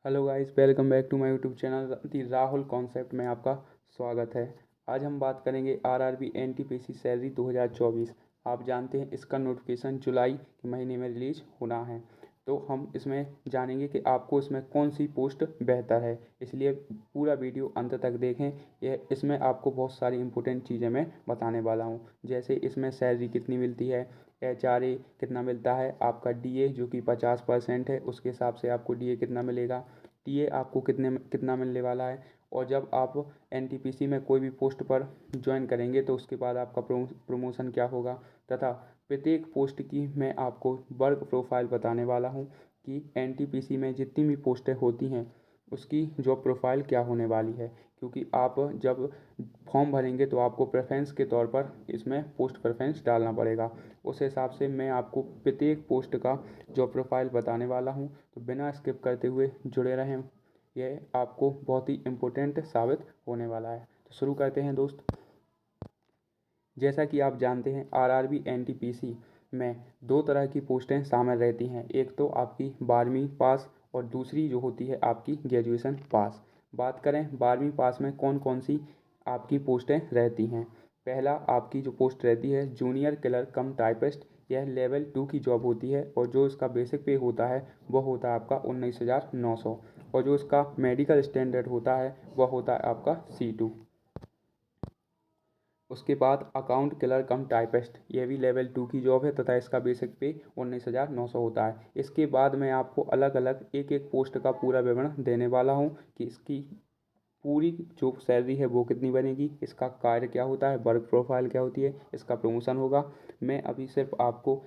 Hello guys, welcome back to my YouTube channel the Rahul concept में आपका स्वागत है। आज हम बात करेंगे आरआरबी एनटीपीसी सैलरी 2024। आप जानते हैं इसका नोटिफिकेशन जुलाई के महीने में रिलीज होना है, तो हम इसमें जानेंगे कि आपको इसमें कौन सी पोस्ट बेहतर है। इसलिए पूरा वीडियो अंत तक देखें। यह इसमें आपको बहुत सारी इंपॉर्टेंट चीज़ें मैं बताने वाला हूँ, जैसे इसमें सैलरी कितनी मिलती है, एचआरए कितना मिलता है, आपका डीए जो कि 50% है उसके हिसाब से आपको डीए कितना मिलेगा, टीए आपको कितना मिलने वाला है, और जब आप एनटीपीसी में कोई भी पोस्ट पर ज्वाइन करेंगे तो उसके बाद आपका प्रमोशन क्या होगा, तथा प्रत्येक पोस्ट की मैं आपको वर्क प्रोफाइल बताने वाला हूँ कि एनटीपीसी में जितनी भी पोस्टें होती हैं उसकी जॉब प्रोफाइल क्या होने वाली है। क्योंकि आप जब फॉर्म भरेंगे तो आपको प्रेफरेंस के तौर पर इसमें पोस्ट प्रेफरेंस डालना पड़ेगा। उस हिसाब से मैं आपको प्रत्येक पोस्ट का जॉब प्रोफाइल बताने वाला हूँ, तो बिना स्किप करते हुए जुड़े रहें। यह आपको बहुत ही इम्पोर्टेंट साबित होने वाला है। तो शुरू करते हैं दोस्त। जैसा कि आप जानते हैं आरआरबी एनटीपीसी में दो तरह की पोस्टें शामिल रहती हैं। एक तो आपकी 12वीं पास और दूसरी जो होती है आपकी ग्रेजुएशन पास। बात करें 12वीं पास में कौन कौन सी आपकी पोस्टें रहती हैं। पहला आपकी जो पोस्ट रहती है जूनियर क्लर्क कम टाइपिस्ट। यह लेवल 2 की जॉब होती है और जो इसका बेसिक पे होता है वह होता है आपका 19,900, और जो इसका मेडिकल स्टैंडर्ड होता है वह होता है आपका C2। उसके बाद अकाउंट क्लर्क कम टाइपिस्ट, यह भी लेवल 2 की जॉब है तथा इसका बेसिक पे 19,900 होता है। इसके बाद मैं आपको अलग अलग एक एक पोस्ट का पूरा विवरण देने वाला हूँ कि इसकी पूरी जो सैलरी है वो कितनी बनेगी, इसका कार्य क्या होता है, वर्क प्रोफाइल क्या होती है, इसका प्रमोशन होगा। मैं अभी सिर्फ आपको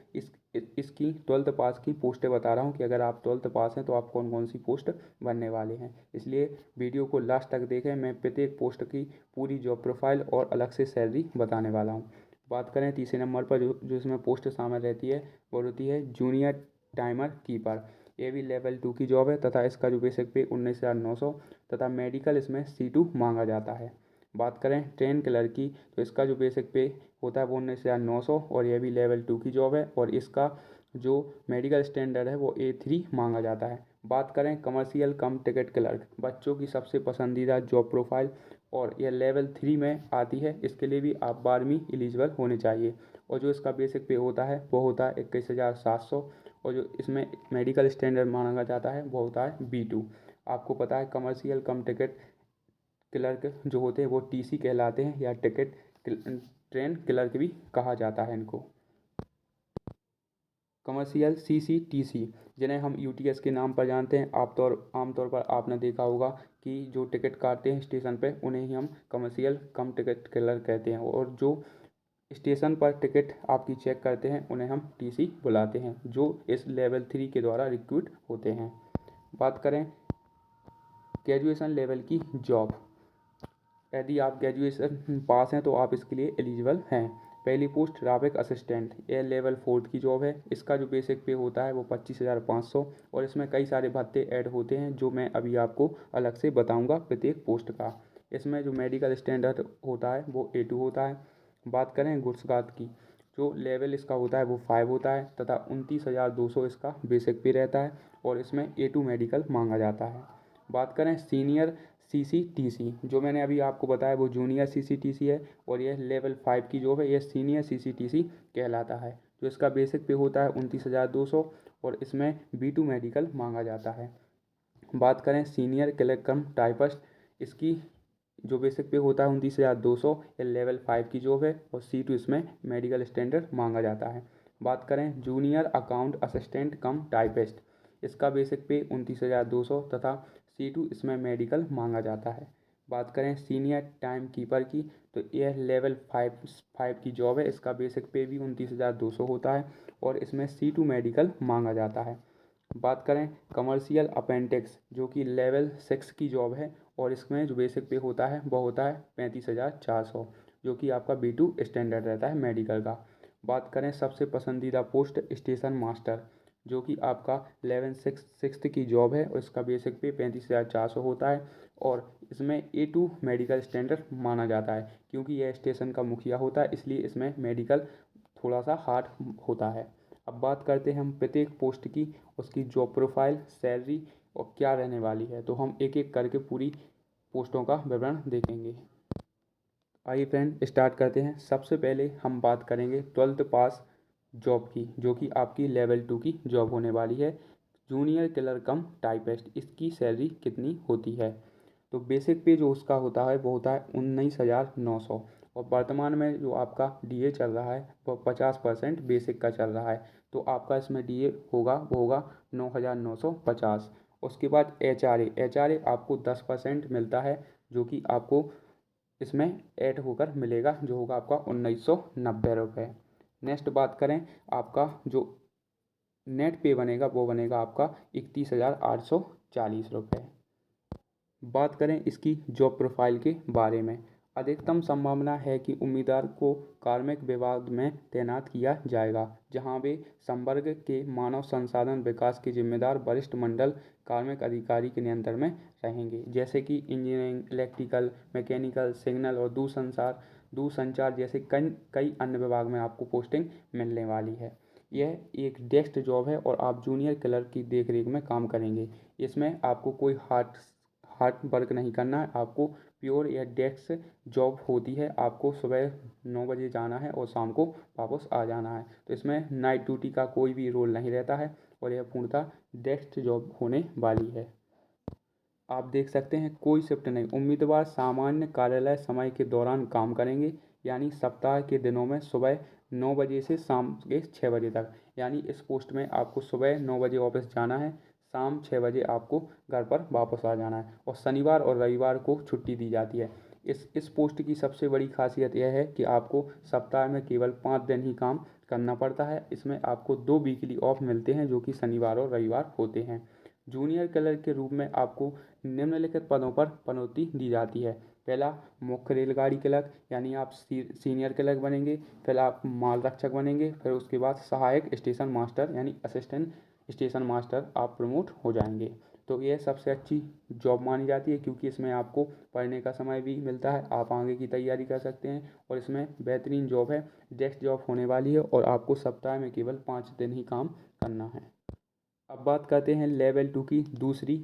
इसकी 12th पास की पोस्टें बता रहा हूँ कि अगर आप 12th पास हैं तो आप कौन कौन सी पोस्ट बनने वाले हैं। इसलिए वीडियो को लास्ट तक देखें। मैं प्रत्येक पोस्ट की पूरी जॉब प्रोफाइल और अलग से सैलरी बताने वाला हूँ। बात करें तीसरे नंबर पर जो इसमें पोस्ट शामिल रहती है वो होती है जूनियर टाइमर कीपर। ये भी लेवल 2 की जॉब है तथा इसका जो बेसिक पे 19,900 तथा मेडिकल इसमें C2 मांगा जाता है। बात करें ट्रेन क्लर्क की तो इसका जो बेसिक पे होता है वो 19,900 और यह भी लेवल 2 की जॉब है और इसका जो मेडिकल स्टैंडर्ड है वो A3 मांगा जाता है। बात करें कमर्शियल कम टिकट क्लर्क, बच्चों की सबसे पसंदीदा जॉब प्रोफाइल, और यह लेवल 3 में आती है। इसके लिए भी आप 12वीं एलिजिबल होने चाहिए और जो इसका बेसिक पे होता है वो होता है 21,700, और जो इसमें मेडिकल स्टैंडर्ड माना जाता है वो होता है B2। आपको पता है कमर्शियल कम टिकट क्लर्क जो होते हैं वो TC कहलाते हैं, या टिकट ट्रेन क्लर्क भी कहा जाता है इनको। कमर्शियल CCTC जिन्हें हम UTS के नाम पर जानते हैं। आमतौर पर आपने देखा होगा कि जो टिकट काटते हैं स्टेशन पे उन्हें ही हम कमर्शियल कम टिकट क्लर्क कहते हैं, और जो स्टेशन पर टिकट आपकी चेक करते हैं उन्हें हम TC बुलाते हैं, जो इस लेवल 3 के द्वारा रिक्रूट होते हैं। बात करें ग्रेजुएशन लेवल की जॉब, यदि आप ग्रेजुएशन पास हैं तो आप इसके लिए एलिजिबल हैं। पहली पोस्ट ट्रैफिक असिस्टेंट, यह लेवल 4 की जॉब है। इसका जो बेसिक पे होता है वो 25,500 और इसमें कई सारे भत्ते ऐड होते हैं जो मैं अभी आपको अलग से बताऊंगा प्रत्येक पोस्ट का। इसमें जो मेडिकल स्टैंडर्ड होता है वो A2 होता है। बात करें गुड्स गार्ड की, जो लेवल इसका होता है वो 5 होता है तथा 29,200 इसका बेसिक पे रहता है और इसमें A2 मेडिकल मांगा जाता है। बात करें सीनियर CCTC, जो मैंने अभी आपको बताया वो जूनियर CCTC है और यह लेवल 5 की जॉब है। यह सीनियर CCTC कहलाता है, जो इसका बेसिक पे होता है 29,200 और इसमें B2 मेडिकल मांगा जाता है। बात करें सीनियर क्लर्क कम टाइपिस्ट, इसकी जो बेसिक पे होता है 29,200, यह लेवल 5 की जॉब है और C2 इसमें मेडिकल स्टैंडर्ड मांगा जाता है। बात करें जूनियर अकाउंट असिस्टेंट कम टाइपिस्ट, इसका बेसिक पे 29,200 तथा C2 इसमें मेडिकल मांगा जाता है। बात करें सीनियर टाइम कीपर की तो यह लेवल 5 की जॉब है। इसका बेसिक पे भी 29,200 होता है और इसमें C2 मेडिकल मांगा जाता है। बात करें कमर्शियल अपेंडिक्स, जो कि लेवल 6 की जॉब है और इसमें जो बेसिक पे होता है वह होता है 35,400, जो कि आपका B2 स्टैंडर्ड रहता है मेडिकल का। बात करें सबसे पसंदीदा पोस्ट स्टेशन मास्टर, जो कि आपका 11/6 की जॉब है और इसका बेसिक पे 35,400 होता है और इसमें A2 मेडिकल स्टैंडर्ड माना जाता है। क्योंकि यह स्टेशन का मुखिया होता है इसलिए इसमें मेडिकल थोड़ा सा हार्ड होता है। अब बात करते हैं हम प्रत्येक पोस्ट की, उसकी जॉब प्रोफाइल, सैलरी और क्या रहने वाली है। तो हम एक एक करके पूरी पोस्टों का विवरण देखेंगे। आइए फ्रेंड स्टार्ट करते हैं। सबसे पहले हम बात करेंगे 12th पास जॉब की, जो कि आपकी लेवल 2 की जॉब होने वाली है। जूनियर क्लर्क कम टाइपिस्ट, इसकी सैलरी कितनी होती है। तो बेसिक पे जो उसका होता है वो होता है 19,900, और वर्तमान में जो आपका डीए चल रहा है वो 50% बेसिक का चल रहा है। तो आपका इसमें डीए होगा वो होगा 9,950। उसके बाद एचआरए आपको 10% मिलता है, जो कि आपको इसमें ऐड होकर मिलेगा, जो होगा आपका 1990 रुपये। नेक्स्ट बात करें, आपका जो नेट पे बनेगा वो बनेगा आपका 31,840 रुपये। बात करें इसकी जॉब प्रोफाइल के बारे में, अधिकतम संभावना है कि उम्मीदवार को कार्मिक विभाग में तैनात किया जाएगा, जहां वे संवर्ग के मानव संसाधन विकास के जिम्मेदार वरिष्ठ मंडल कार्मिक अधिकारी के नियंत्रण में रहेंगे, जैसे कि इंजीनियरिंग, इलेक्ट्रिकल, मैकेनिकल, सिग्नल और दूरसंचार जैसे कई अन्य विभाग में आपको पोस्टिंग मिलने वाली है। यह एक डेस्क जॉब है और आप जूनियर क्लर्क की देखरेख में काम करेंगे। इसमें आपको कोई हार्ड वर्क नहीं करना है, आपको प्योर या डेस्क जॉब होती है। आपको सुबह 9 बजे जाना है और शाम को वापस आ जाना है। तो इसमें नाइट ड्यूटी का कोई भी रोल नहीं रहता है और यह पूर्णतः डेस्क जॉब होने वाली है। आप देख सकते हैं कोई शिफ्ट नहीं, उम्मीदवार सामान्य कार्यालय समय के दौरान काम करेंगे, यानी सप्ताह के दिनों में सुबह 9 बजे से शाम के 6 बजे तक। यानी इस पोस्ट में आपको सुबह 9 बजे ऑफिस जाना है, शाम 6 बजे आपको घर पर वापस आ जाना है, और शनिवार और रविवार को छुट्टी दी जाती है। इस पोस्ट की सबसे बड़ी खासियत यह है कि आपको सप्ताह में केवल 5 दिन ही काम करना पड़ता है। इसमें आपको 2 वीकली ऑफ मिलते हैं, जो कि शनिवार और रविवार होते हैं। जूनियर क्लर्क के रूप में आपको निम्नलिखित पदों पर पदोन्नति दी जाती है। पहला, मुख्य रेलगाड़ी क्लर्क, यानी आप सीनियर क्लर्क बनेंगे। फिर आप माल रक्षक बनेंगे। फिर उसके बाद सहायक स्टेशन मास्टर यानी असिस्टेंट स्टेशन मास्टर आप प्रमोट हो जाएंगे। तो यह सबसे अच्छी जॉब मानी जाती है, क्योंकि इसमें आपको पढ़ने का समय भी मिलता है, आप आगे की तैयारी कर सकते हैं, और इसमें बेहतरीन जॉब है, डेस्क जॉब होने वाली है, और आपको सप्ताह में केवल 5 दिन ही काम करना है। अब बात करते हैं लेवल 2 की दूसरी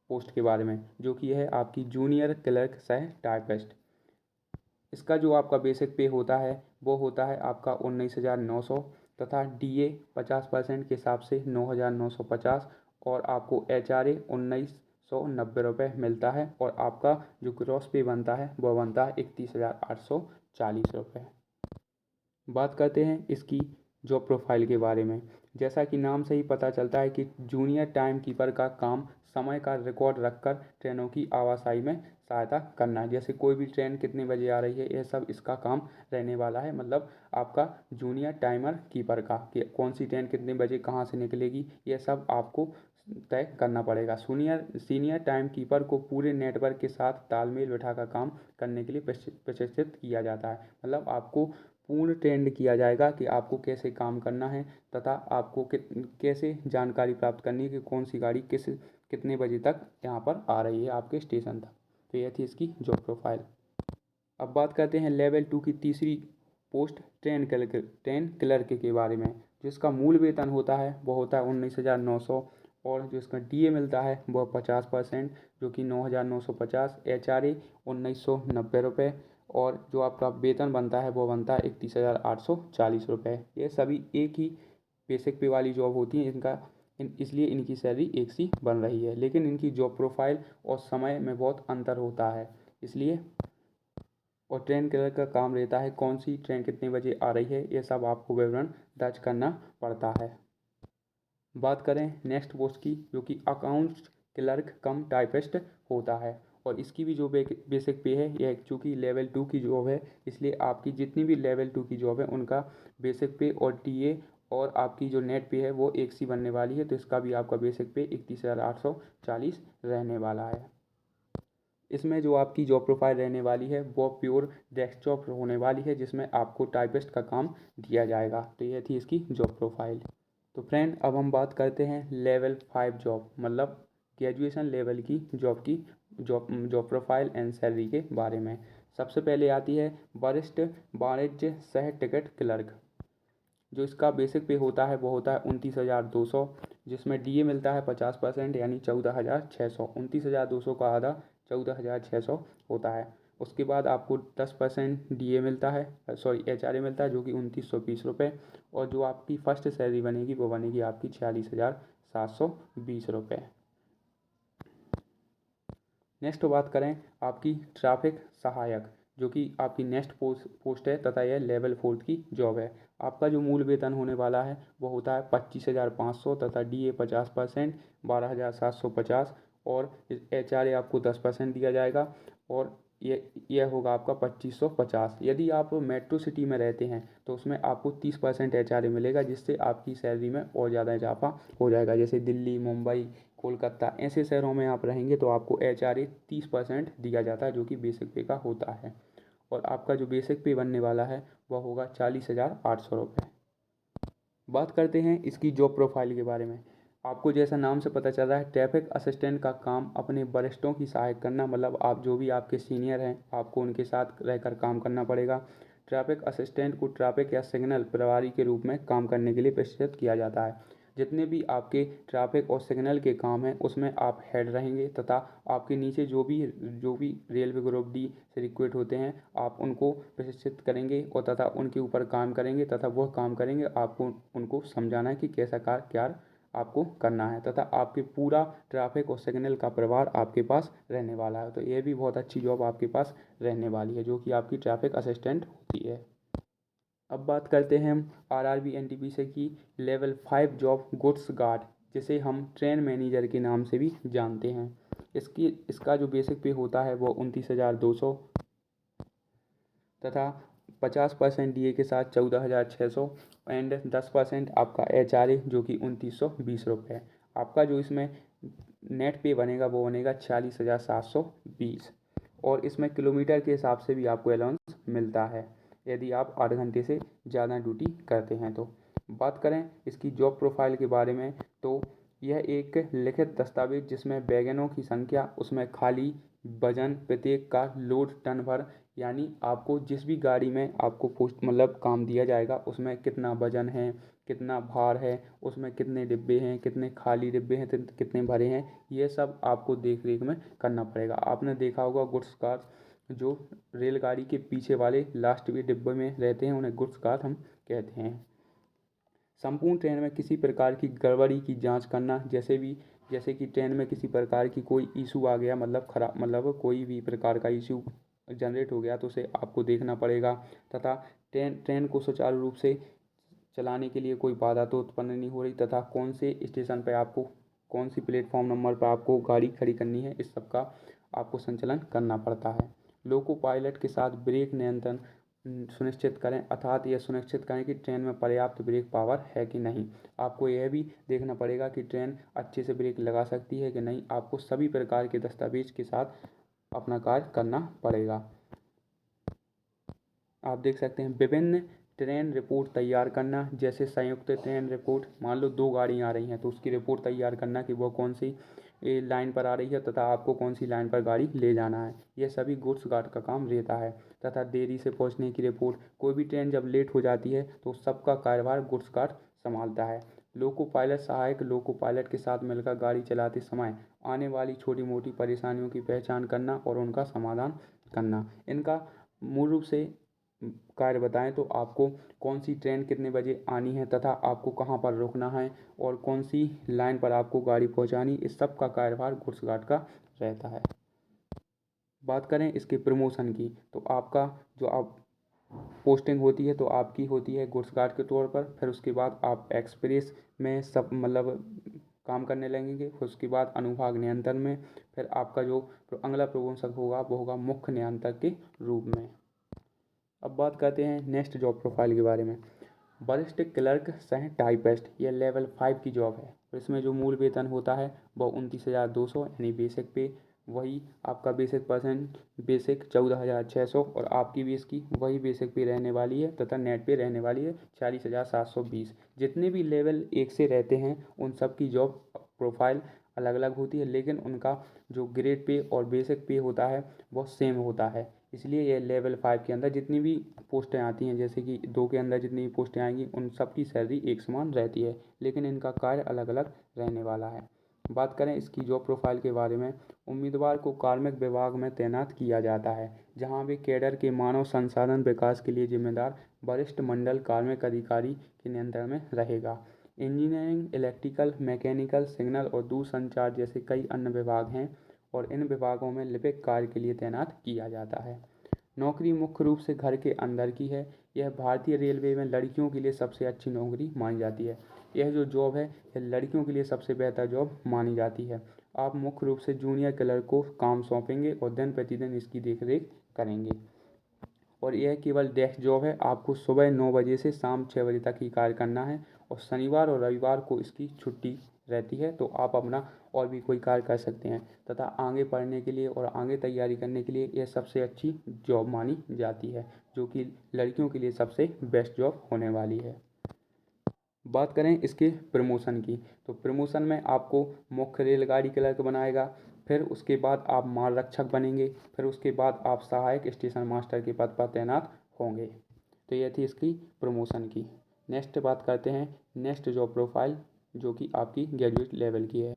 पोस्ट के बारे में, जो कि है आपकी जूनियर क्लर्क सह टाइपिस्ट। इसका जो आपका बेसिक पे होता है वो होता है आपका 19,900, तथा डीए 50% के हिसाब से 9,950, और आपको एचआरए 1990 रुपये मिलता है, और आपका जो ग्रॉस पे बनता है वो बनता है 31,840 रुपये। बात करते हैं इसकी जॉब प्रोफाइल के बारे में। जैसा कि नाम से ही पता चलता है कि जूनियर टाइम कीपर का काम समय का रिकॉर्ड रखकर ट्रेनों की आवाजाही में सहायता करना है। जैसे कोई भी ट्रेन कितने बजे आ रही है, यह सब इसका काम रहने वाला है। मतलब आपका जूनियर टाइमर कीपर का कि कौन सी ट्रेन कितने बजे कहाँ से निकलेगी, यह सब आपको तय करना पड़ेगा। सीनियर टाइम कीपर को पूरे नेटवर्क के साथ तालमेल बिठाकर काम करने के लिए प्रशिक्षित किया जाता है। मतलब आपको पूर्ण ट्रेंड किया जाएगा कि आपको कैसे काम करना है, तथा आपको कैसे जानकारी प्राप्त करनी है कि कौन सी गाड़ी कितने बजे तक यहाँ पर आ रही है आपके स्टेशन तक। तो यह थी इसकी जॉब प्रोफाइल। अब बात करते हैं लेवल 2 की तीसरी पोस्ट ट्रेन क्लर्क के बारे में। जिसका मूल वेतन होता है वो होता है 19,900, और जो इसका डीए मिलता है वह 50%, जो कि 9,950। एचआरए 1990 रुपये, और जो आपका वेतन बनता है वो बनता है 31,840 रुपये। ये सभी एक ही बेसिक पे वाली जॉब होती है इसलिए इनकी सैलरी एक सी बन रही है, लेकिन इनकी जॉब प्रोफाइल और समय में बहुत अंतर होता है। इसलिए और ट्रेन क्लर्क का काम रहता है कौन सी ट्रेन कितने बजे आ रही है, ये सब आपको विवरण दर्ज करना पड़ता है। बात करें नेक्स्ट पोस्ट की, जो कि अकाउंट्स क्लर्क कम टाइपिस्ट होता है, और इसकी भी जो बेसिक पे है, यह चूँकि लेवल 2 की जॉब है, इसलिए आपकी जितनी भी लेवल 2 की जॉब है उनका बेसिक पे और टीए और आपकी जो नेट पे है वो एक सी बनने वाली है। तो इसका भी आपका बेसिक पे 31,840 रहने वाला है। इसमें जो आपकी जॉब प्रोफाइल रहने वाली है वो प्योर डेस्कटॉप होने वाली है, जिसमें आपको टाइपिस्ट का काम दिया जाएगा। तो यह थी इसकी जॉब प्रोफाइल। तो फ्रेंड अब हम बात करते हैं लेवल 5 जॉब, मतलब ग्रेजुएशन लेवल की जॉब प्रोफाइल एंड सैलरी के बारे में। सबसे पहले आती है वरिष्ठ वाणिज्य सह टिकट क्लर्क। जो इसका बेसिक पे होता है वो होता है 29,200, जिसमें डीए मिलता है 50% यानी 14,600। 29,200 का आधा 14,600 होता है। उसके बाद आपको 10% डीए मिलता है, सॉरी एचआरए मिलता है, जो कि 2,920 रुपये। और जो आपकी फर्स्ट सैलरी बनेगी वो बनेगी आपकी 46,720 रुपये। नेक्स्ट बात करें आपकी ट्रैफिक सहायक, जो कि आपकी नेक्स्ट पोस्ट है तथा यह लेवल 4 की जॉब है। आपका जो मूल वेतन होने वाला है वो होता है 25,500 तथा डीए 50% 12,750 और एचआरए आपको 10% दिया जाएगा और यह होगा आपका 2,550। यदि आप मेट्रो सिटी में रहते हैं तो उसमें आपको 30% एचआरए मिलेगा, जिससे आपकी सैलरी में और ज़्यादा इजाफा हो जाएगा। जैसे दिल्ली, मुंबई, कोलकाता ऐसे शहरों में आप रहेंगे तो आपको एचआरए 30% दिया जाता है, जो कि बेसिक पे का होता है। और आपका जो बेसिक पे बनने वाला है वह होगा 40,800 रुपये। बात करते हैं इसकी जॉब प्रोफाइल के बारे में। आपको जैसा नाम से पता चल रहा है, ट्रैफिक असिस्टेंट का काम अपने वरिष्ठों की सहायता करना, मतलब आप जो भी आपके सीनियर हैं आपको उनके साथ रहकर काम करना पड़ेगा। ट्रैफिक असिस्टेंट को ट्रैफिक या सिग्नल प्रभारी के रूप में काम करने के लिए प्रशिक्षित किया जाता है। जितने भी आपके ट्रैफिक और सिग्नल के काम हैं उसमें आप हेड रहेंगे तथा आपके नीचे जो भी रेलवे ग्रुप डी से रिक्रूट होते हैं आप उनको प्रशिक्षित करेंगे और तथा उनके ऊपर काम करेंगे तथा वह काम करेंगे, आपको उनको समझाना है कि कैसा कार्य आपको करना है तथा आपके पूरा ट्रैफिक और सिग्नल का प्रभार आपके पास रहने वाला है। तो यह भी बहुत अच्छी जॉब आपके पास रहने वाली है, जो कि आपकी ट्रैफिक असिस्टेंट होती है। अब बात करते हैं हम आरआरबी एनटीपीसी की लेवल 5 जॉब गुड्स गार्ड, जिसे हम ट्रेन मैनेजर के नाम से भी जानते हैं। इसका जो बेसिक पे होता है वो 29,200 तथा 50% डीए के साथ 14,600 एंड 10% आपका एचआरए जो कि 2,920 रुपये है। आपका जो इसमें नेट पे बनेगा वो बनेगा 46,720 और इसमें किलोमीटर के हिसाब से भी आपको अलाउंस मिलता है यदि आप 8 घंटे से ज़्यादा ड्यूटी करते हैं तो। बात करें इसकी जॉब प्रोफाइल के बारे में तो यह एक लिखित दस्तावेज जिसमें वैगनों की संख्या, उसमें खाली वजन, प्रत्येक का लोड टन भर, यानी आपको जिस भी गाड़ी में आपको पोस्ट मतलब काम दिया जाएगा उसमें कितना वजन है, कितना भार है, उसमें कितने डिब्बे हैं, कितने खाली डिब्बे हैं, कितने भरे हैं, ये सब आपको देख रेख में करना पड़ेगा। आपने देखा होगा गुड्स कार जो रेलगाड़ी के पीछे वाले लास्ट के डिब्बे में रहते हैं उन्हें गुड्स कार हम कहते हैं। संपूर्ण ट्रेन में किसी प्रकार की गड़बड़ी की जांच करना, जैसे कि ट्रेन में किसी प्रकार की कोई इशू आ गया, मतलब खराब मतलब कोई भी प्रकार का इशू जनरेट हो गया तो उसे आपको देखना पड़ेगा तथा ट्रेन को सुचारू रूप से चलाने के लिए कोई बाधा तो उत्पन्न नहीं हो रही तथा कौन से स्टेशन पर आपको कौन सी प्लेटफॉर्म नंबर पर आपको गाड़ी खड़ी करनी है, इस सब का आपको संचालन करना पड़ता है। लोको पायलट के साथ ब्रेक नियंत्रण सुनिश्चित करें, अर्थात यह सुनिश्चित करें कि ट्रेन में पर्याप्त ब्रेक पावर है कि नहीं। आपको यह भी देखना पड़ेगा कि ट्रेन अच्छे से ब्रेक लगा सकती है कि नहीं। आपको सभी प्रकार के दस्तावेज के साथ अपना कार्य करना पड़ेगा। आप देख सकते हैं विभिन्न ट्रेन रिपोर्ट तैयार करना, जैसे संयुक्त ट्रेन रिपोर्ट। मान लो 2 गाड़ियाँ आ रही हैं तो उसकी रिपोर्ट तैयार करना कि वो कौन सी लाइन पर आ रही है तथा आपको कौन सी लाइन पर गाड़ी ले जाना है। यह सभी गुड्स गार्ड का काम रहता है तथा देरी से पहुंचने की रिपोर्ट। कोई भी ट्रेन जब लेट हो जाती है तो सबका कार्यभार गुड्स गार्ड संभालता है। लोको पायलट सहायक लोको पायलट के साथ मिलकर गाड़ी चलाते समय आने वाली छोटी मोटी परेशानियों की पहचान करना और उनका समाधान करना। इनका मूल रूप से कार्य बताएं तो आपको कौन सी ट्रेन कितने बजे आनी है तथा आपको कहाँ पर रुकना है और कौन सी लाइन पर आपको गाड़ी पहुँचानी, इस सब का कार्यभार गुड्स गार्ड का रहता है। बात करें इसके प्रमोशन की तो आपका जो आप पोस्टिंग होती है तो आपकी होती है गुड्स गार्ड के तौर पर। फिर उसके बाद आप एक्सप्रेस में सब मतलब काम करने लगेंगे। फिर उसके बाद अनुभाग नियंत्रण में, फिर आपका जो अगला प्रमोशन होगा वो होगा मुख्य नियंत्रक के रूप में। अब बात करते हैं नेक्स्ट जॉब प्रोफाइल के बारे में। वरिष्ठ क्लर्क सह टाइपिस्ट, यह लेवल 5 की जॉब है। इसमें जो मूल वेतन होता है वह 29,200 यानी बेसिक पे, वही आपका बेसिक 14,600 और आपकी बेस की वही बेसिक पे रहने वाली है तथा नेट पे रहने वाली है 40,720। जितने भी लेवल 1 से रहते हैं उन सब की जॉब प्रोफाइल अलग अलग होती है, लेकिन उनका जो ग्रेड पे और बेसिक पे होता है वह सेम होता है। इसलिए ये लेवल 5 के अंदर जितनी भी पोस्टें आती हैं, जैसे कि 2 के अंदर जितनी भी पोस्टें आएंगी उन सब की सैलरी एक समान रहती है, लेकिन इनका कार्य अलग अलग रहने वाला है। बात करें इसकी जॉब प्रोफाइल के बारे में, उम्मीदवार को कार्मिक विभाग में तैनात किया जाता है, जहां वे कैडर के मानव संसाधन विकास के लिए जिम्मेदार वरिष्ठ मंडल कार्मिक अधिकारी के नियंत्रण में रहेगा। इंजीनियरिंग, इलेक्ट्रिकल, मैकेनिकल, सिग्नल और दूरसंचार जैसे कई अन्य विभाग हैं और इन विभागों में लिपिक कार्य के लिए तैनात किया जाता है। नौकरी मुख्य रूप से घर के अंदर की है। यह भारतीय रेलवे में लड़कियों के लिए सबसे अच्छी नौकरी मानी जाती है। यह जो जॉब है यह लड़कियों के लिए सबसे बेहतर जॉब मानी जाती है। आप मुख्य रूप से जूनियर क्लर्क को काम सौंपेंगे और दिन प्रतिदिन इसकी देखरेख करेंगे। और यह केवल डेस्क जॉब है। आपको सुबह 9 बजे से शाम 6 बजे तक ही कार्य करना है और शनिवार और रविवार को इसकी छुट्टी रहती है, तो आप अपना और भी कोई कार्य कर सकते हैं तथा आगे पढ़ने के लिए और आगे तैयारी करने के लिए यह सबसे अच्छी जॉब मानी जाती है, जो कि लड़कियों के लिए सबसे बेस्ट जॉब होने वाली है। बात करें इसके प्रमोशन की, तो प्रमोशन में आपको मुख्य रेलगाड़ी क्लर्क बनाएगा, फिर उसके बाद आप माल रक्षक बनेंगे, फिर उसके बाद आप सहायक स्टेशन मास्टर के पद पर तैनात होंगे। तो यह थी इसकी प्रमोशन की। नेक्स्ट बात करते हैं नेक्स्ट जॉब प्रोफाइल, जो कि आपकी ग्रेजुएट लेवल की है।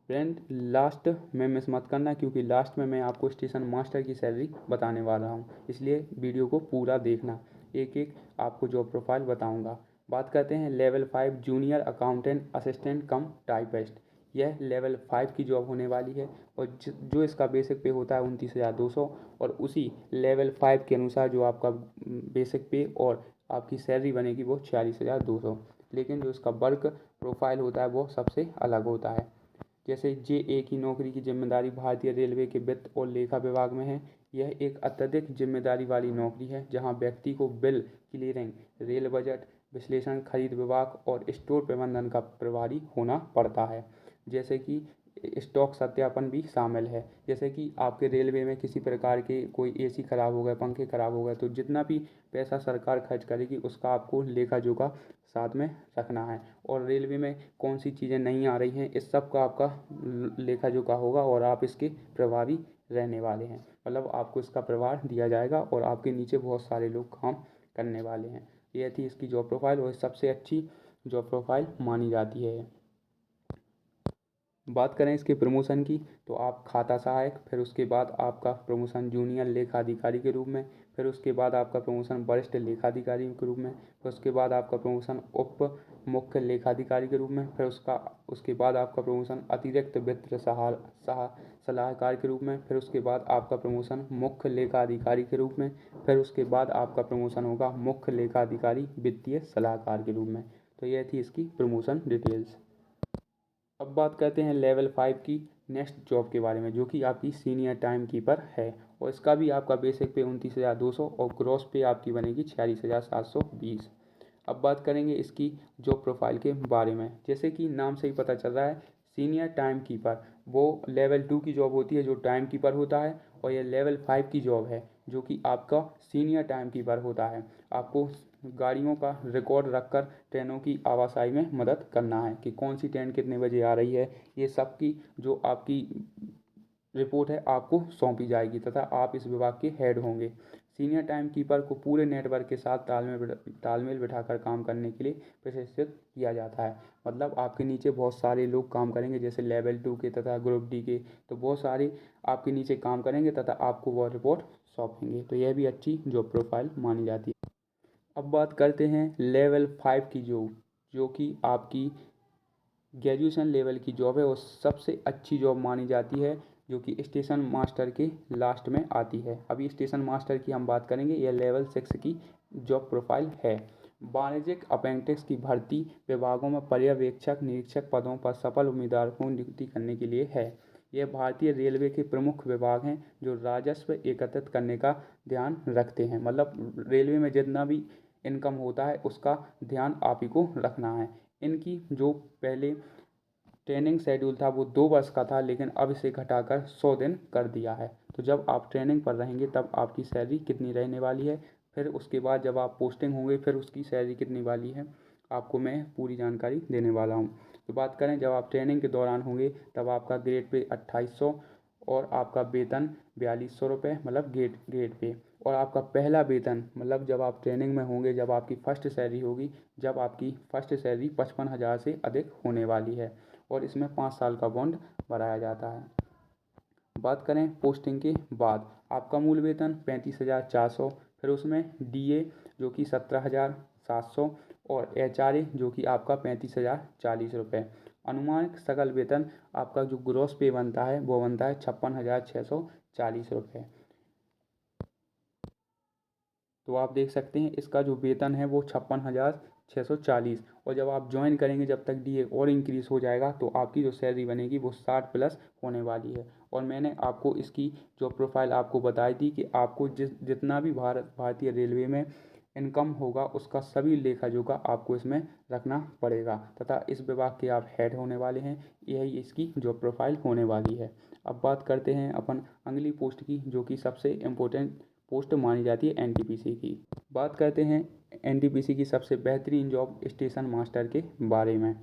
फ्रेंड, लास्ट में मिस मत करना, क्योंकि लास्ट में मैं आपको स्टेशन मास्टर की सैलरी बताने वाला हूँ, इसलिए वीडियो को पूरा देखना, एक एक आपको जॉब प्रोफाइल बताऊँगा। बात करते हैं लेवल 5 जूनियर अकाउंटेंट असिस्टेंट कम टाइपिस्ट। यह लेवल 5 की जॉब होने वाली है और जो इसका बेसिक पे होता है 29,200, और उसी लेवल 5 के अनुसार जो आपका बेसिक पे और आपकी सैलरी बनेगी वो 46,200, लेकिन जो इसका वर्क प्रोफाइल होता है वो सबसे अलग होता है। जैसे JA की नौकरी की जिम्मेदारी भारतीय रेलवे के वित्त और लेखा विभाग में है। यह एक अत्यधिक जिम्मेदारी वाली नौकरी है, जहां व्यक्ति को बिल क्लियरिंग, रेल बजट विश्लेषण, खरीद विभाग और स्टोर प्रबंधन का प्रभारी होना पड़ता है। जैसे कि स्टॉक सत्यापन भी शामिल है। जैसे कि आपके रेलवे में किसी प्रकार के कोई AC खराब हो गए, पंखे खराब हो गए, तो जितना भी पैसा सरकार खर्च करेगी उसका आपको लेखा जोखा साथ में रखना है। और रेलवे में कौन सी चीज़ें नहीं आ रही हैं, इस सब का आपका लेखा जोखा होगा और आप इसके प्रभारी रहने वाले हैं। मतलब आपको इसका प्रभार दिया जाएगा और आपके नीचे बहुत सारे लोग काम करने वाले हैं। यह थी इसकी जॉब प्रोफाइल और सबसे अच्छी जॉब प्रोफाइल मानी जाती है। बात करें इसके प्रमोशन की, तो आप खाता सहायक, फिर उसके बाद आपका प्रमोशन जूनियर लेखा अधिकारी के रूप में, फिर उसके बाद आपका प्रमोशन वरिष्ठ लेखा अधिकारी के रूप में, फिर उसके बाद आपका प्रमोशन उप मुख्य लेखा अधिकारी के रूप में, फिर उसके बाद आपका प्रमोशन अतिरिक्त वित्त सलाहकार के रूप में, फिर उसके बाद आपका प्रमोशन मुख्य लेखा अधिकारी के रूप में, फिर उसके बाद आपका प्रमोशन होगा मुख्य लेखा अधिकारी वित्तीय सलाहकार के रूप में। तो यह थी इसकी प्रमोशन डिटेल्स। अब बात करते हैं लेवल 5 की नेक्स्ट जॉब के बारे में, जो कि आपकी सीनियर टाइम कीपर है और इसका भी आपका बेसिक पे 29,200 और ग्रॉस पे आपकी बनेगी 46,720। अब बात करेंगे इसकी जॉब प्रोफाइल के बारे में। जैसे कि नाम से ही पता चल रहा है, सीनियर टाइम कीपर वो लेवल 2 की जॉब होती है जो टाइम कीपर होता है, और यह लेवल 5 की जॉब है जो कि आपका सीनियर टाइम कीपर होता है। आपको गाड़ियों का रिकॉर्ड रखकर ट्रेनों की आवाजाही में मदद करना है कि कौन सी ट्रेन कितने बजे आ रही है, ये सब की जो आपकी रिपोर्ट है आपको सौंपी जाएगी तथा आप इस विभाग के हेड होंगे। सीनियर टाइम कीपर को पूरे नेटवर्क के साथ तालमेल बिठाकर काम करने के लिए प्रशिक्षित किया जाता है। मतलब आपके नीचे बहुत सारे लोग काम करेंगे, जैसे लेवल 2 के तथा ग्रुप D के, तो बहुत सारे आपके नीचे काम करेंगे तथा आपको वह रिपोर्ट सौंपेंगे। तो यह भी अच्छी जॉब प्रोफाइल मानी जाती है। अब बात करते हैं लेवल 5 की जो कि आपकी ग्रेजुएशन लेवल की जॉब है और सबसे अच्छी जॉब मानी जाती है, जो कि स्टेशन मास्टर के लास्ट में आती है। अभी स्टेशन मास्टर की हम बात करेंगे, यह लेवल 6 की जॉब प्रोफाइल है। वाणिज्यिक अप्रेंटिस की भर्ती विभागों में पर्यवेक्षक निरीक्षक पदों पर सफल उम्मीदवार को नियुक्ति करने के लिए है। यह भारतीय रेलवे के प्रमुख विभाग हैं जो राजस्व एकत्रित करने का ध्यान रखते हैं। मतलब रेलवे में जितना भी इनकम होता है उसका ध्यान आप ही को रखना है। इनकी जो पहले ट्रेनिंग शेड्यूल था वो 2 वर्ष का था, लेकिन अब इसे घटाकर 100 दिन कर दिया है। तो जब आप ट्रेनिंग पर रहेंगे तब आपकी सैलरी कितनी रहने वाली है, फिर उसके बाद जब आप पोस्टिंग होंगे फिर उसकी सैलरी कितनी वाली है, आपको मैं पूरी जानकारी देने वाला हूँ। तो बात करें जब आप ट्रेनिंग के दौरान होंगे तब आपका ग्रेड पे 2800 और आपका वेतन 4200 रुपये मतलब गेट पे। और आपका पहला वेतन मतलब जब आप ट्रेनिंग में होंगे, जब आपकी फ़र्स्ट सैलरी होगी, जब आपकी फ़र्स्ट सैलरी 55,000 से अधिक होने वाली है और इसमें 5 साल का बॉन्ड बढ़ाया जाता है। बात करें पोस्टिंग के बाद, आपका मूल वेतन 35,400, फिर उसमें डीए जो कि 17,700 और एचआरए जो कि आपका 35,040 रुपये। अनुमानित सकल वेतन आपका जो ग्रॉस पे बनता है वो बनता है 56,640 रुपये। तो आप देख सकते हैं इसका जो वेतन है वो 56,640, और जब आप ज्वाइन करेंगे जब तक डीए और इंक्रीज़ हो जाएगा तो आपकी जो सैलरी बनेगी वो 60 प्लस होने वाली है। और मैंने आपको इसकी जो प्रोफाइल आपको बताई थी कि आपको जितना भी भारतीय रेलवे में इनकम होगा उसका सभी लेखा जोखा आपको इसमें रखना पड़ेगा, तथा इस विभाग के आप हेड होने वाले हैं। यही इसकी जो प्रोफाइल होने वाली है। अब बात करते हैं अपन अगली पोस्ट की, जो कि सबसे इम्पोर्टेंट पोस्ट मानी जाती है एनटीपीसी की। बात करते हैं एनटीपीसी की सबसे बेहतरीन जॉब स्टेशन मास्टर के बारे में।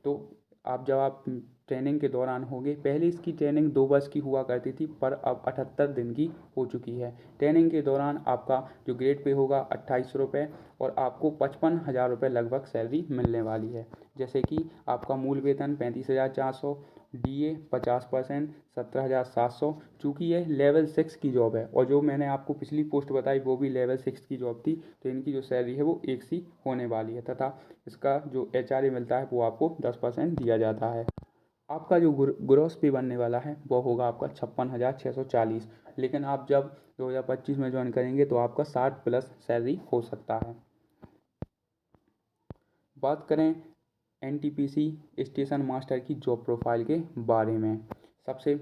तो जब आप ट्रेनिंग के दौरान होंगे, पहले इसकी ट्रेनिंग 2 वर्ष की हुआ करती थी पर अब 78 दिन की हो चुकी है। ट्रेनिंग के दौरान आपका जो ग्रेड पे होगा 2800 रुपये और आपको 55,000 रुपये लगभग सैलरी मिलने वाली है। जैसे कि आपका मूल वेतन 35,400, डीए 50%, 17,700। चूँकि यह लेवल 6 की जॉब है और जो मैंने आपको पिछली पोस्ट बताई वो भी लेवल 6 की जॉब थी, तो इनकी जो सैलरी है वो एक सी होने वाली है, तथा इसका जो एचआरए मिलता है वो आपको 10% दिया जाता है। आपका जो ग्रॉस पे बनने वाला है वो होगा आपका 56,640, लेकिन आप जब 2025 में ज्वाइन करेंगे तो आपका 60 प्लस सैलरी हो सकता है। बात करें एनटीपीसी स्टेशन मास्टर की जॉब प्रोफाइल के बारे में, सबसे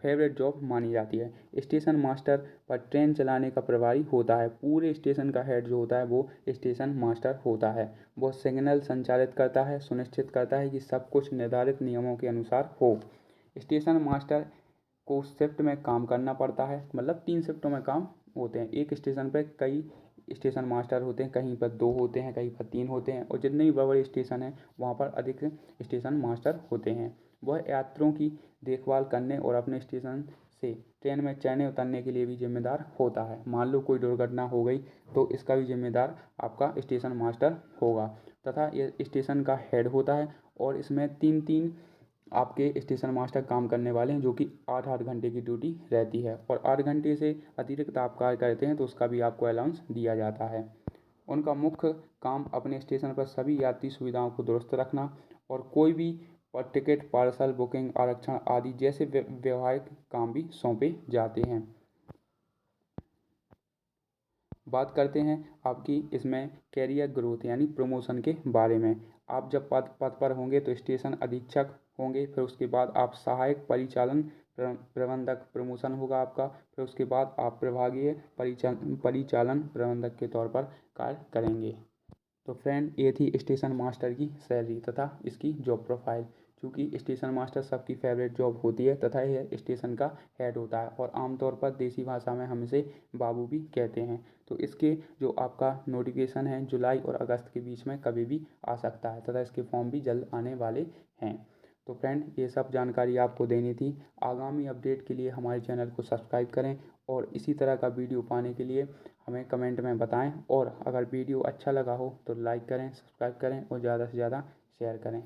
फेवरेट जॉब मानी जाती है। स्टेशन मास्टर पर ट्रेन चलाने का प्रभारी होता है। पूरे स्टेशन का हेड जो होता है वो स्टेशन मास्टर होता है। वो सिग्नल संचालित करता है, सुनिश्चित करता है कि सब कुछ निर्धारित नियमों के अनुसार हो। स्टेशन मास्टर को शिफ्ट में काम करना पड़ता है, मतलब 3 शिफ्टों में काम होते हैं। एक स्टेशन पर कई स्टेशन मास्टर होते हैं, कहीं पर 2 होते हैं, कहीं पर 3 होते हैं, और जितने भी बड़े स्टेशन हैं वहाँ पर अधिक स्टेशन मास्टर होते हैं। वह यात्रियों की देखभाल करने और अपने स्टेशन से ट्रेन में चढ़ने उतरने के लिए भी जिम्मेदार होता है। मान लो कोई दुर्घटना हो गई तो इसका भी जिम्मेदार आपका स्टेशन मास्टर होगा, तथा यह स्टेशन का हेड होता है। और इसमें 3-3 आपके स्टेशन मास्टर काम करने वाले हैं, जो कि 8-8 घंटे की ड्यूटी रहती है, और 8 घंटे से अतिरिक्त आप कार्य करते हैं तो उसका भी आपको अलाउंस दिया जाता है। उनका मुख्य काम अपने स्टेशन पर सभी यात्री सुविधाओं को दुरुस्त रखना और कोई भी टिकट, पार्सल बुकिंग, आरक्षण आदि जैसे व्यवहारिक काम भी सौंपे जाते हैं। बात करते हैं आपकी इसमें कैरियर ग्रोथ यानी प्रमोशन के बारे में। आप जब पद पर होंगे तो स्टेशन अधीक्षक होंगे, फिर उसके बाद आप सहायक परिचालन प्रबंधक प्रमोशन होगा आपका, फिर उसके बाद आप प्रभागीय परिचालन प्रबंधक के तौर पर कार्य करेंगे। तो फ्रेंड, ये थी स्टेशन मास्टर की सैलरी तथा इसकी जॉब प्रोफाइल। चूँकि स्टेशन मास्टर सबकी फेवरेट जॉब होती है तथा यह स्टेशन का हेड होता है, और आमतौर पर देसी भाषा में हम इसे बाबू भी कहते हैं। तो इसके जो आपका नोटिफिकेशन है जुलाई और अगस्त के बीच में कभी भी आ सकता है, तथा इसके फॉर्म भी जल्द आने वाले हैं। तो फ्रेंड, ये सब जानकारी आपको देनी थी। आगामी अपडेट के लिए हमारे चैनल को सब्सक्राइब करें और इसी तरह का वीडियो पाने के लिए हमें कमेंट में बताएं, और अगर वीडियो अच्छा लगा हो तो लाइक करें, सब्सक्राइब करें और ज़्यादा से ज़्यादा शेयर करें।